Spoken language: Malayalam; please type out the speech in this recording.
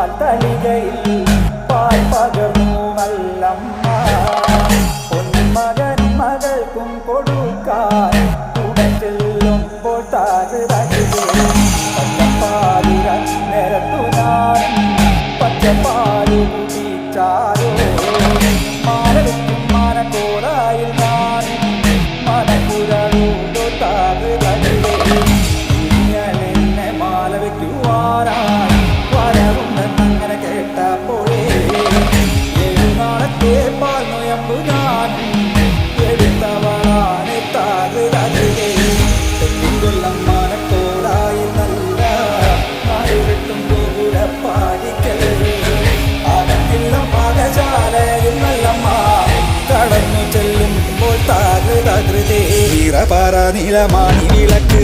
പാൽ തളികയിൽ പാൽ പകർന്നു നല്ലമ്മ പൊന്മകൻ മകൾക്കും കൊടുക്കാൻ കൂടെ ചെല്ലുമ്പോൾ പച്ചപ്പാലിര നിരത്തു ഞാൻ പച്ചപ്പാലു കുടിച്ചാലോ മാലവയ്ക്കും മനക്കോറായിൽ ഞാൻ മനക്കുരളൂടു ഇങ്ങനെ മാല വയ്ക്കുവാനായി വരവുണ്ടെന്നങ്ങനെ കേട്ടപ്പോഴേ നാളത്തെ പാൽ നൊയമ്പു ഞാൻ എടുത്തവളാണ് കൊല്ലം മനക്കോറായി നല്ല വെട്ടും കൂടെ പാടിക്കൽ അകത്തില്ല മകശാലയിൽ നല്ലമ്മ കടന്നു ചെല്ലുമ്പോൾ താകൃതേ പറ നിലമാണി വിളക്ക്